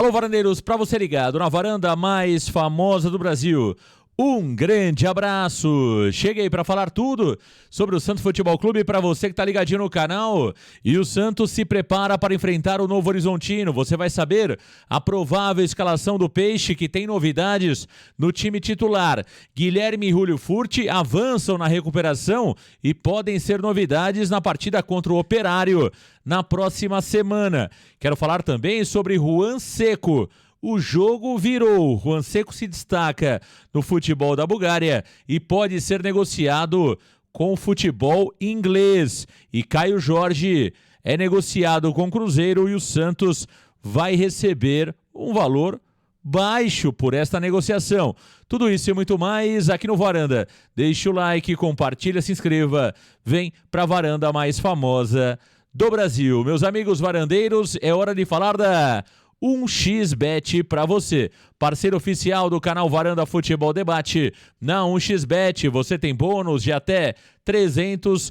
Alô, varandeiros, para você ligado na varanda mais famosa do Brasil. Um grande abraço! Cheguei para falar tudo sobre o Santos Futebol Clube para você que está ligadinho no canal. E o Santos se prepara para enfrentar o Novo Horizontino. Você vai saber a provável escalação do Peixe, que tem novidades no time titular. Guilherme e Julio Furti avançam na recuperação e podem ser novidades na partida contra o Operário na próxima semana. Quero falar também sobre Juan Seco. O jogo virou. Juan Seco se destaca no futebol da Bulgária e pode ser negociado com o futebol inglês. E Caio Jorge é negociado com o Cruzeiro e o Santos vai receber um valor baixo por esta negociação. Tudo isso e muito mais aqui no Varanda. Deixe o like, compartilha, se inscreva. Vem para a varanda mais famosa do Brasil. Meus amigos varandeiros, é hora de falar da 1xBet para você, parceiro oficial do canal Varanda Futebol Debate. Na 1xBet você tem bônus de até $300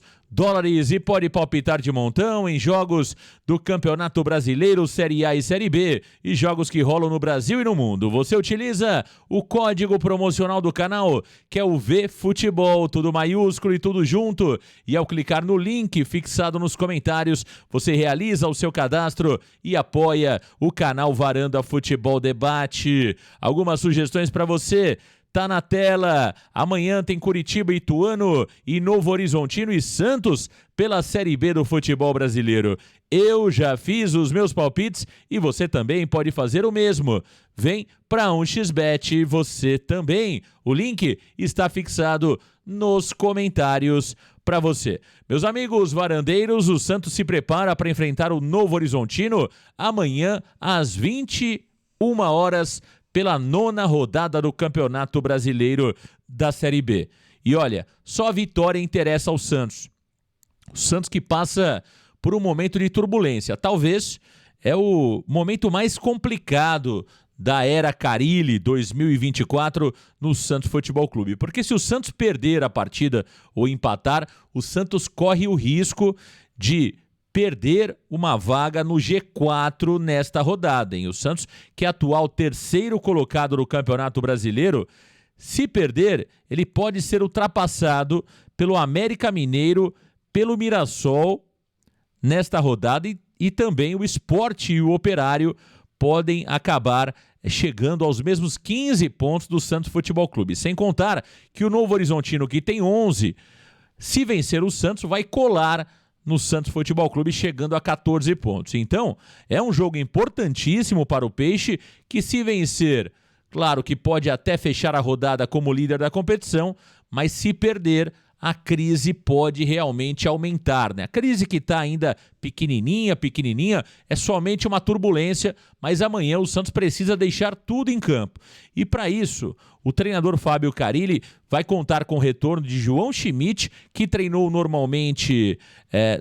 e pode palpitar de montão em jogos do Campeonato Brasileiro, Série A e Série B e jogos que rolam no Brasil e no mundo. Você utiliza o código promocional do canal, que é o VFutebol, tudo maiúsculo e tudo junto. E ao clicar no link fixado nos comentários, você realiza o seu cadastro e apoia o canal Varanda Futebol Debate. Algumas sugestões para você? Tá na tela. Amanhã tem Curitiba, Ituano e Novo Horizontino e Santos pela Série B do futebol brasileiro. Eu já fiz os meus palpites e você também pode fazer o mesmo. Vem para 1xBet você também. O link está fixado nos comentários para você. Meus amigos varandeiros, o Santos se prepara para enfrentar o Novo Horizontino amanhã às 21 horas pela 9ª rodada do Campeonato Brasileiro da Série B. E olha, só a vitória interessa ao Santos. O Santos que passa por um momento de turbulência. Talvez é o momento mais complicado da era Carille 2024 no Santos Futebol Clube. Porque se o Santos perder a partida ou empatar, o Santos corre o risco de perder uma vaga no G4 nesta rodada, hein? O Santos, que é atual terceiro colocado no Campeonato Brasileiro, se perder, ele pode ser ultrapassado pelo América Mineiro, pelo Mirassol nesta rodada e também o Sport e o Operário podem acabar chegando aos mesmos 15 pontos do Santos Futebol Clube. Sem contar que o Novo Horizontino, que tem 11, se vencer o Santos, vai colar no Santos Futebol Clube, chegando a 14 pontos. Então, é um jogo importantíssimo para o Peixe, que se vencer, claro que pode até fechar a rodada como líder da competição, mas se perder, a crise pode realmente aumentar, né? A crise que está ainda pequenininha, é somente uma turbulência, mas amanhã o Santos precisa deixar tudo em campo. E para isso, o treinador Fábio Carille vai contar com o retorno de João Schmidt, que treinou normalmente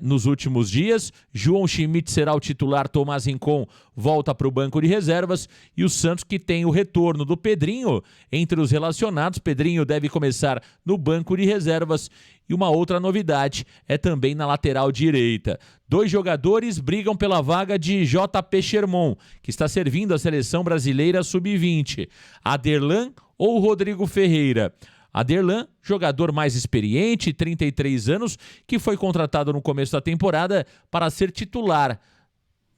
nos últimos dias. João Schmidt será o titular, Tomás Rincon volta para o banco de reservas e o Santos que tem o retorno do Pedrinho entre os relacionados. Pedrinho deve começar no banco de reservas. E uma outra novidade é também na lateral direita. 2 jogadores brigam pela vaga de JP Sherman, que está servindo a seleção brasileira sub-20. Aderlan ou Rodrigo Ferreira? Aderlan, jogador mais experiente, 33 anos, que foi contratado no começo da temporada para ser titular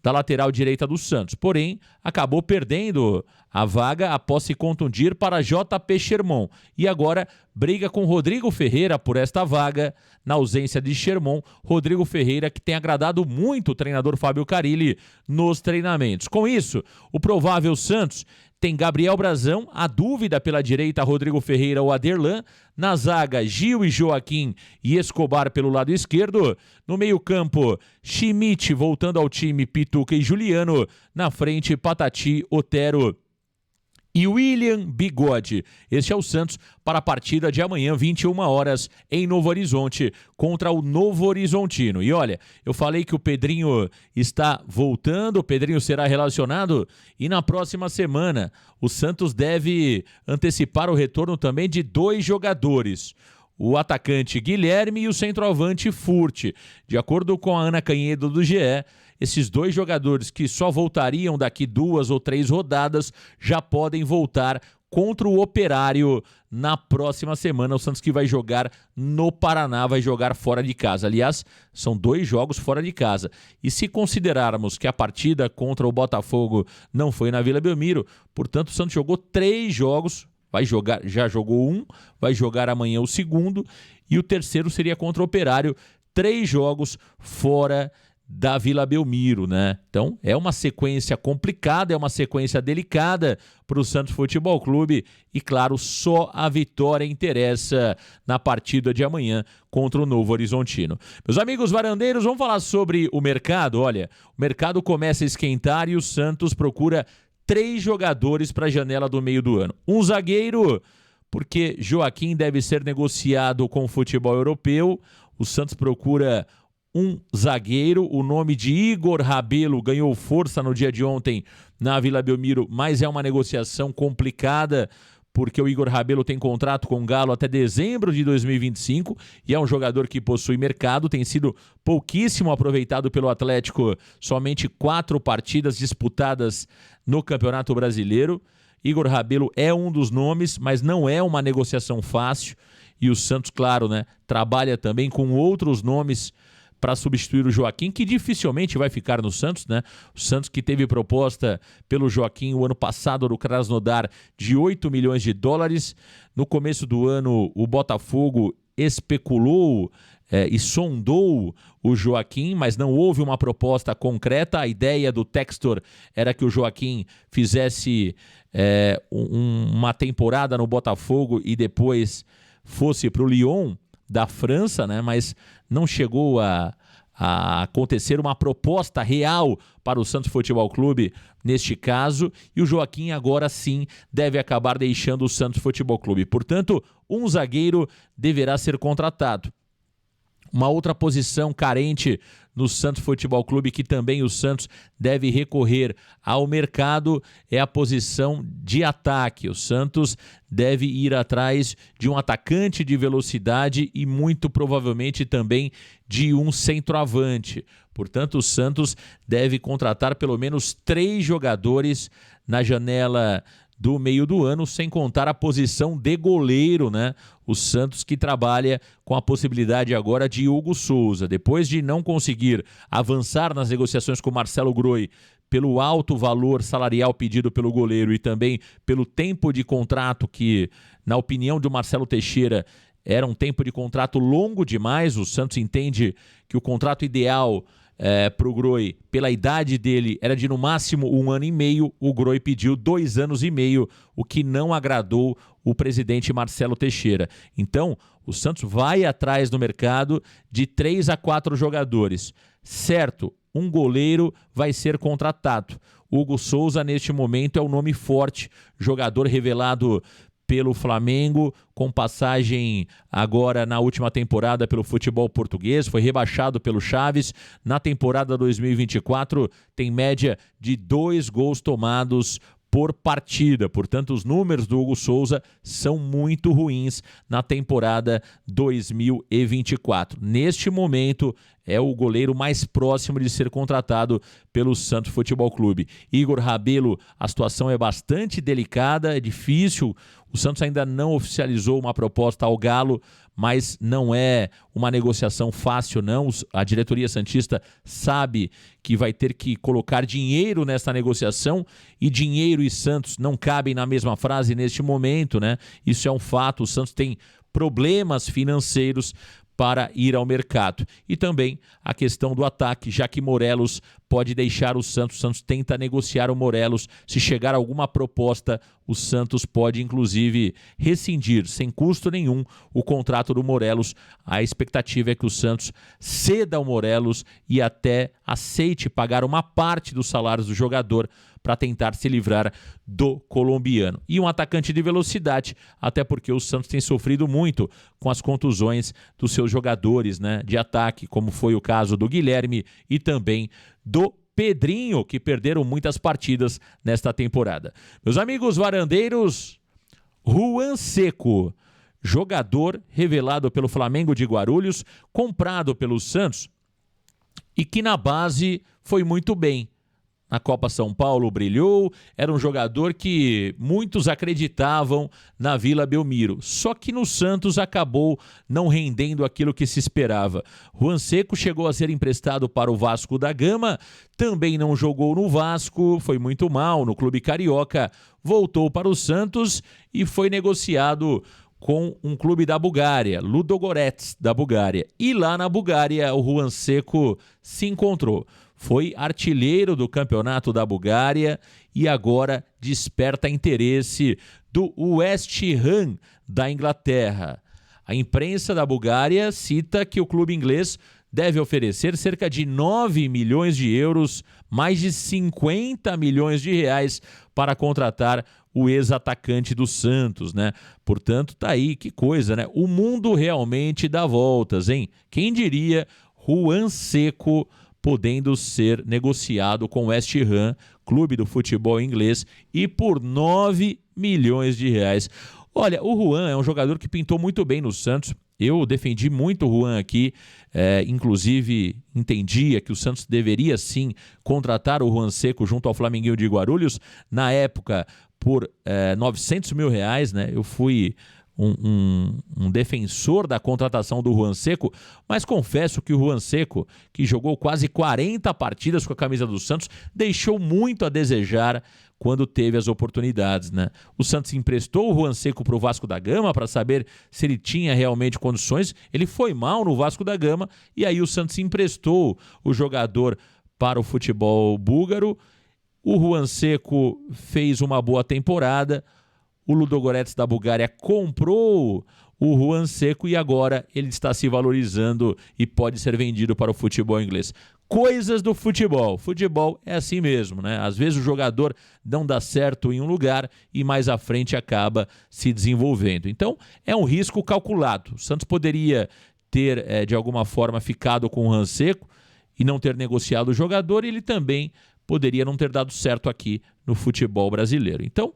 da lateral direita do Santos. Porém, acabou perdendo a vaga após se contundir para JP Sherman. E agora briga com Rodrigo Ferreira por esta vaga. Na ausência de Sherman, Rodrigo Ferreira, que tem agradado muito o treinador Fábio Carille nos treinamentos. Com isso, o provável Santos tem Gabriel Brazão, a dúvida pela direita, Rodrigo Ferreira ou Aderlan. Na zaga, Gil e Joaquim e Escobar pelo lado esquerdo. No meio-campo, Schmidt voltando ao time, Pituca e Juliano. Na frente, Patati, Otero e William Bigode. Este é o Santos para a partida de amanhã, 21 horas, em Novo Horizonte, contra o Novo Horizontino. E olha, eu falei que o Pedrinho está voltando, o Pedrinho será relacionado e na próxima semana o Santos deve antecipar o retorno também de 2 jogadores. O atacante Guilherme e o centroavante Furti. De acordo com a Ana Canhedo do GE, esses 2 jogadores que só voltariam daqui 2 ou 3 rodadas já podem voltar contra o Operário na próxima semana. O Santos que vai jogar no Paraná, vai jogar fora de casa. Aliás, são 2 jogos fora de casa. E se considerarmos que a partida contra o Botafogo não foi na Vila Belmiro, portanto o Santos jogou 3 jogos, vai jogar, já jogou 1, vai jogar amanhã o segundo, e o terceiro seria contra o Operário. 3 jogos fora da Vila Belmiro, né? Então é uma sequência complicada, é uma sequência delicada para o Santos Futebol Clube e, claro, só a vitória interessa na partida de amanhã contra o Novo Horizontino. Meus amigos varandeiros, vamos falar sobre o mercado. Olha, o mercado começa a esquentar e o Santos procura 3 jogadores para a janela do meio do ano. Um zagueiro, porque Joaquim deve ser negociado com o futebol europeu. O Santos procura um zagueiro. O nome de Igor Rabelo ganhou força no dia de ontem na Vila Belmiro, mas é uma negociação complicada, porque o Igor Rabelo tem contrato com o Galo até dezembro de 2025 e é um jogador que possui mercado, tem sido pouquíssimo aproveitado pelo Atlético, somente 4 partidas disputadas no Campeonato Brasileiro. Igor Rabelo é um dos nomes, mas não é uma negociação fácil, e o Santos, claro, né, trabalha também com outros nomes para substituir o Joaquim, que dificilmente vai ficar no Santos, né? O Santos que teve proposta pelo Joaquim o ano passado do Krasnodar de 8 milhões de dólares. No começo do ano, o Botafogo especulou e sondou o Joaquim, mas não houve uma proposta concreta. A ideia do Textor era que o Joaquim fizesse uma temporada no Botafogo e depois fosse para o Lyon da França, né? Mas não chegou a acontecer uma proposta real para o Santos Futebol Clube neste caso, e o Joaquim agora sim deve acabar deixando o Santos Futebol Clube. Portanto, um zagueiro deverá ser contratado. Uma outra posição carente no Santos Futebol Clube, que também o Santos deve recorrer ao mercado, é a posição de ataque. O Santos deve ir atrás de um atacante de velocidade e muito provavelmente também de um centroavante. Portanto, o Santos deve contratar pelo menos 3 jogadores na janela do meio do ano, sem contar a posição de goleiro, né? O Santos que trabalha com a possibilidade agora de Hugo Souza. Depois de não conseguir avançar nas negociações com Marcelo Groi pelo alto valor salarial pedido pelo goleiro e também pelo tempo de contrato que, na opinião do Marcelo Teixeira, era um tempo de contrato longo demais. O Santos entende que o contrato ideal para o Groi, pela idade dele, era de no máximo 1 ano e meio. O Groi pediu 2 anos e meio, o que não agradou o presidente Marcelo Teixeira. Então, o Santos vai atrás no mercado de 3 a 4 jogadores. Certo, um goleiro vai ser contratado. Hugo Souza, neste momento, é o nome forte, jogador revelado pelo Flamengo, com passagem agora na última temporada pelo futebol português, foi rebaixado pelo Chaves. Na temporada 2024 tem média de 2 gols tomados por partida. Portanto, os números do Hugo Souza são muito ruins na temporada 2024. Neste momento, é o goleiro mais próximo de ser contratado pelo Santos Futebol Clube. Igor Rabelo, a situação é bastante delicada, é difícil. O Santos ainda não oficializou uma proposta ao Galo, mas não é uma negociação fácil, não. A diretoria santista sabe que vai ter que colocar dinheiro nessa negociação, e dinheiro e Santos não cabem na mesma frase neste momento, né? Isso é um fato. O Santos tem problemas financeiros para ir ao mercado. E também a questão do ataque, já que Morelos pode deixar o Santos. O Santos tenta negociar o Morelos. Se chegar alguma proposta, o Santos pode, inclusive, rescindir, sem custo nenhum, o contrato do Morelos. A expectativa é que o Santos ceda ao Morelos e até aceite pagar uma parte dos salários do jogador para tentar se livrar do colombiano. E um atacante de velocidade, até porque o Santos tem sofrido muito com as contusões dos seus jogadores, né, de ataque, como foi o caso do Guilherme e também do Pedrinho, que perderam muitas partidas nesta temporada. Meus amigos varandeiros, Juan Seco, jogador revelado pelo Flamengo de Guarulhos, comprado pelo Santos e que na base foi muito bem. Na Copa São Paulo brilhou, era um jogador que muitos acreditavam na Vila Belmiro. Só que no Santos acabou não rendendo aquilo que se esperava. Juan Seco chegou a ser emprestado para o Vasco da Gama, também não jogou no Vasco, foi muito mal no clube carioca, voltou para o Santos e foi negociado com um clube da Bulgária, Ludogorets da Bulgária. E lá na Bulgária o Juan Seco se encontrou. Foi artilheiro do campeonato da Bulgária e agora desperta interesse do West Ham da Inglaterra. A imprensa da Bulgária cita que o clube inglês deve oferecer cerca de 9 milhões de euros, mais de 50 milhões de reais para contratar o ex-atacante do Santos, né? Portanto, tá aí, que coisa, né? O mundo realmente dá voltas, hein? Quem diria Juan Seco podendo ser negociado com o West Ham, clube do futebol inglês, e por 9 milhões de reais. Olha, o Juan é um jogador que pintou muito bem no Santos. Eu defendi muito o Juan aqui, inclusive entendia que o Santos deveria sim contratar o Juan Seco junto ao Flamenguinho de Guarulhos, na época por 900 mil reais, né? Eu fui um defensor da contratação do Juan Seco, mas confesso que o Juan Seco, que jogou quase 40 partidas com a camisa do Santos, deixou muito a desejar quando teve as oportunidades, né? O Santos emprestou o Juan Seco para o Vasco da Gama para saber se ele tinha realmente condições. Ele foi mal no Vasco da Gama e aí o Santos emprestou o jogador para o futebol búlgaro. O Juan Seco fez uma boa temporada. O Ludogorets da Bulgária comprou o Juan Seco e agora ele está se valorizando e pode ser vendido para o futebol inglês. Coisas do futebol. Futebol é assim mesmo, né? Às vezes o jogador não dá certo em um lugar e mais à frente acaba se desenvolvendo. Então, é um risco calculado. O Santos poderia ter, de alguma forma, ficado com o Juan Seco e não ter negociado o jogador, e ele também poderia não ter dado certo aqui no futebol brasileiro. Então,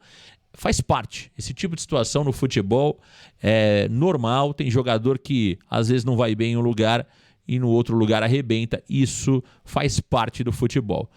faz parte. Esse tipo de situação no futebol é normal. Tem jogador que às vezes não vai bem em um lugar e no outro lugar arrebenta. Isso faz parte do futebol.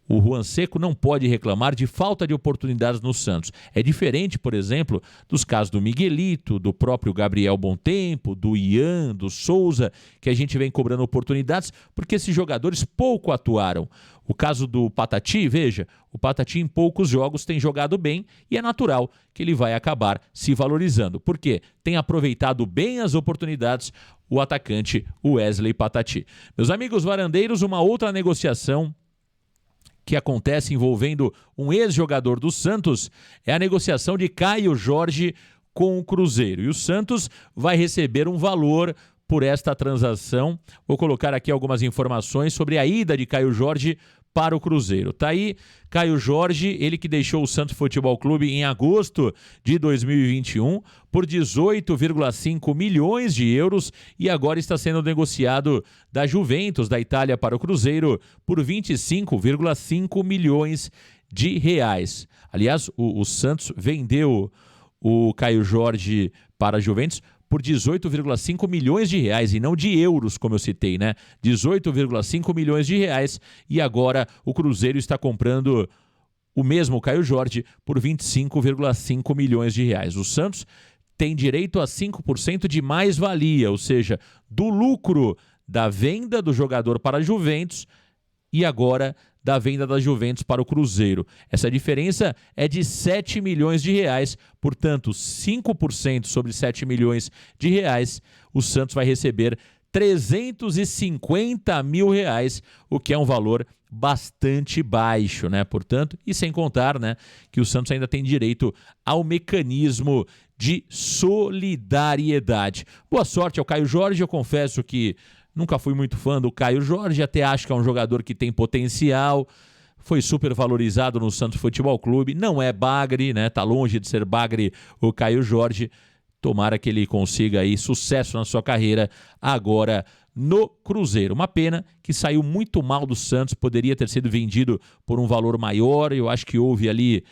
O Juan Seco não pode reclamar de falta de oportunidades no Santos. É diferente, por exemplo, dos casos do Miguelito, do próprio Gabriel Bontempo, do Ian, do Souza, que a gente vem cobrando oportunidades porque esses jogadores pouco atuaram. O caso do Patati, veja, o Patati em poucos jogos tem jogado bem e é natural que ele vai acabar se valorizando. Por quê? Tem aproveitado bem as oportunidades o atacante Wesley Patati. Meus amigos varandeiros, uma outra negociação que acontece envolvendo um ex-jogador do Santos é a negociação de Caio Jorge com o Cruzeiro. E o Santos vai receber um valor por esta transação. Vou colocar aqui algumas informações sobre a ida de Caio Jorge para o Cruzeiro. Tá aí Caio Jorge, ele que deixou o Santos Futebol Clube em agosto de 2021 por 18,5 milhões de euros e agora está sendo negociado da Juventus da Itália para o Cruzeiro por 25,5 milhões de reais. Aliás, o Santos vendeu o Caio Jorge para a Juventus por 18,5 milhões de reais e não de euros, como eu citei, né? 18,5 milhões de reais e agora o Cruzeiro está comprando o mesmo Caio Jorge por 25,5 milhões de reais. O Santos tem direito a 5% de mais-valia, ou seja, do lucro da venda do jogador para a Juventus e agora da venda da Juventus para o Cruzeiro. Essa diferença é de 7 milhões de reais, portanto, 5% sobre 7 milhões de reais, o Santos vai receber 350 mil reais, o que é um valor bastante baixo, né? Portanto, e sem contar, né, que o Santos ainda tem direito ao mecanismo de solidariedade. Boa sorte ao Caio Jorge, eu confesso que nunca fui muito fã do Caio Jorge, até acho que é um jogador que tem potencial, foi super valorizado no Santos Futebol Clube, não é bagre, né? Tá longe de ser bagre o Caio Jorge. Tomara que ele consiga aí sucesso na sua carreira agora no Cruzeiro. Uma pena que saiu muito mal do Santos, poderia ter sido vendido por um valor maior, eu acho que houve ali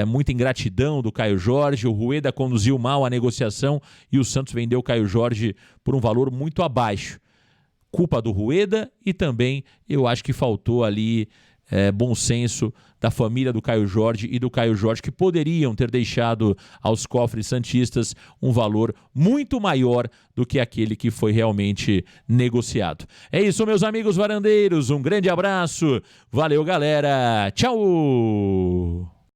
muita ingratidão do Caio Jorge, o Rueda conduziu mal a negociação e o Santos vendeu o Caio Jorge por um valor muito abaixo. culpa do Rueda e também eu acho que faltou ali bom senso da família do Caio Jorge e do Caio Jorge, que poderiam ter deixado aos cofres santistas um valor muito maior do que aquele que foi realmente negociado. É isso, meus amigos varandeiros, um grande abraço, valeu galera, tchau!